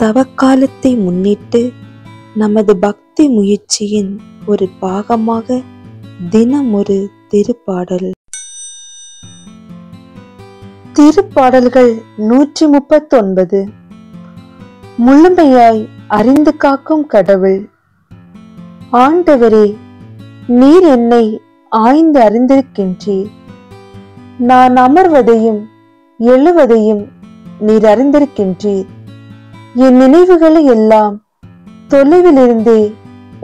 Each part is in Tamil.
தவக்காலத்தை முன்னிட்டு நமது பக்தி முயற்சியின் ஒரு பாகமாக தினம் ஒரு திருப்பாடல். திருப்பாடல்கள் 139. முழுமையாய் அறிந்து காக்கும் கடவுள். ஆண்டவரே, நீர் என்னை ஆய்ந்து அறிந்திருக்கின்றீர். நான் அமர்வதையும் எழுவதையும் நீர் அறிந்திருக்கின்றீர். என் நினைவுகளை எல்லாம் தொலைவிலிருந்தே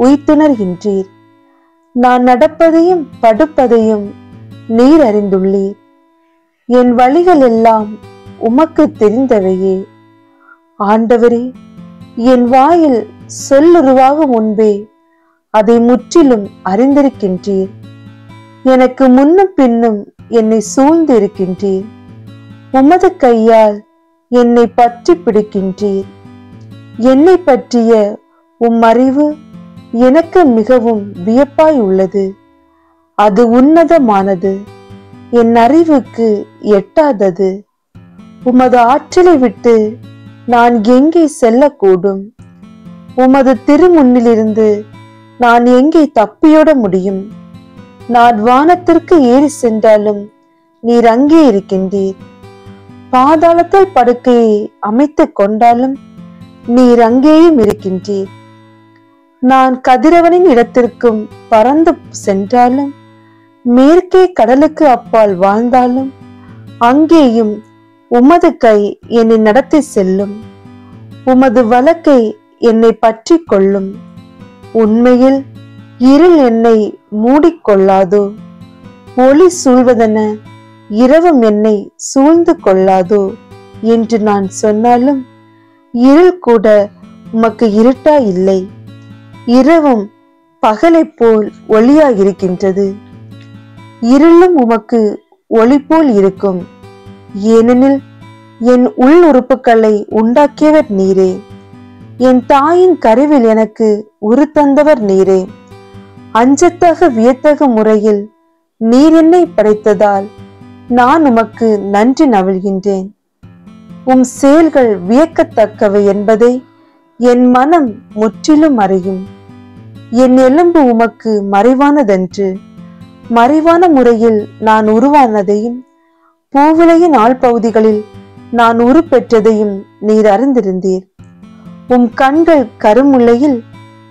உய்த்துணர்கின்றீர். நான் நடப்பதையும் படுப்பதையும் நீர் அறிந்துள்ளீர். என் வழிகள் எல்லாம் உமக்கு தெரிந்தவையே. ஆண்டவரே, என் வாயில் சொல்லுருவாகும் முன்பே அதை முற்றிலும் அறிந்திருக்கின்றீர். எனக்கு முன்னும் பின்னும் என்னை சூழ்ந்து இருக்கின்றீர். உமது கையால் என்னை பற்றி பிடிக்கின்றீர். என்னை பற்றிய உம் அறிவு எனக்கு மிகவும் வியப்பாய் உள்ளது. அது உன்னதமானது, என் அறிவுக்கு எட்டாதது. உமது ஆற்றலை விட்டு நான் எங்கே செல்லக்கூடும்? உமது திருமுன்னிலிருந்து நான் எங்கே தப்பியோட முடியும்? நான் வானத்திற்கு ஏறி சென்றாலும் நீர் அங்கே இருக்கின்றீர். பாதாளத்தில் படுக்கையை அமைத்துக் கொண்டாலும் நீர் அங்கேயும் இருக்கின்றீர். நான் கதிரவனின் இடத்திற்கும் பறந்து சென்றாலும், மேற்கே கடலுக்கு அப்பால் வாழ்ந்தாலும், அங்கேயும் உமது கை என்னை நடத்தி செல்லும். உமது வலக்கை என்னை பற்றி கொள்ளும். உண்மையில் இருள் என்னை மூடிக்கொள்ளாதோ. ஒளி சூழ்வதென இரவும் என்னை சூழ்ந்து கொள்ளாதோ என்று நான் சொன்னாலும், இருள் கூட உமக்கு இருட்டா இல்லை. இரவும் பகலை போல் ஒளியாயிருக்கின்றது. இருளும் உமக்கு ஒளி போல் இருக்கும். ஏனெனில் என் உள் உறுப்புகளை உண்டாக்கியவர் நீரே. என் தாயின் கருவில் எனக்கு உரு தந்தவர் நீரே. அஞ்சத்தக வியத்தக முறையில் நீர் என்னை படைத்ததால் நான் உமக்கு நன்றி நவிழ்கின்றேன். உம் செயல்கள் வியக்கத்தக்கவை என்பதை என் மனம் முற்றிலும் அறியும். என் எலும்பு உமக்கு மறைவானதன்று. மறைவான முறையில் நான் உருவானதையும் பூவிலையின் ஆழ்பகுதிகளில் நான் உரு பெற்றதையும் நீர் அறிந்திருந்தீர். உம் கண்கள் கருமுல்லையில்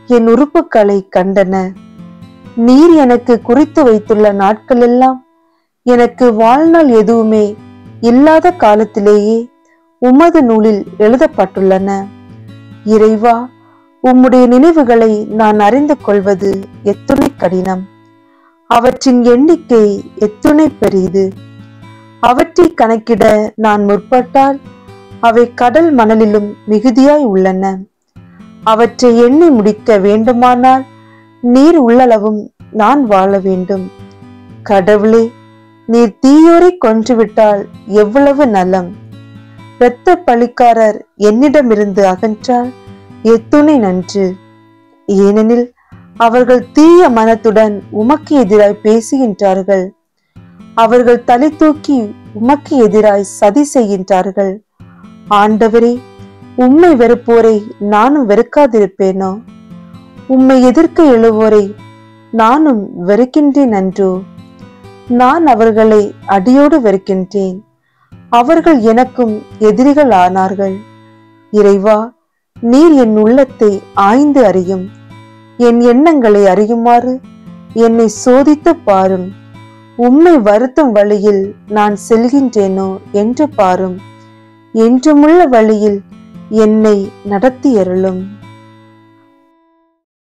என் உறுப்புகளை கண்டன. நீர் எனக்கு குறித்து வைத்துள்ள நாட்கள் எல்லாம் எனக்கு வாழ்நாள் எதுவுமே இல்லாத காலத்திலேயே உமது நூலில் எழுதப்பட்டுள்ளன. இறைவா, உம்முடைய நினைவுகளை நான் அறிந்து கொள்வது எத்துணை கடினம். அவற்றின் எண்ணிக்கை எத்துணை பெரிது. அவற்றை கணக்கிட நான் முற்பட்டால் அவை கடல் மணலிலும் மிகுதியாய் உள்ளன. அவற்றை எண்ணி முடிக்க வேண்டுமானால் நீர் உள்ளளவும் நான் வாழ வேண்டும். கடவுளே, நீர் தீயோரை கொன்றுவிட்டால் எவ்வளவு நலம். இரத்த பழிக்காரர் என்னிடமிருந்து அகன்றால் எத்துணை நன்று. ஏனெனில் அவர்கள் தீய மனத்துடன் உமக்கு எதிராய் பேசுகின்றார்கள். அவர்கள் தலை தூக்கி உமக்கு எதிராய் சதி செய்கின்றார்கள். ஆண்டவரே, உம்மை வெறுப்போரை நானும் வெறுக்காதிருப்பேனோ? உம்மை எதிர்க்க எழுவோரை நானும் வெறுக்கின்றேன் அன்றோ? நான் அவர்களை அடியோடு வெறுக்கின்றேன். அவர்கள் எனக்கும் எதிரிகள் ஆனார்கள். இறைவா, நீர் என் உள்ளத்தை ஆய்ந்து அறியும். என் எண்ணங்களை அறியுமாறு என்னை சோதித்து பாரும். உம்மை வருத்தும் வழியில் நான் செல்கின்றேனோ என்று பாரும். என்றுமுள்ள வழியில் என்னை நடத்தி அருளும்.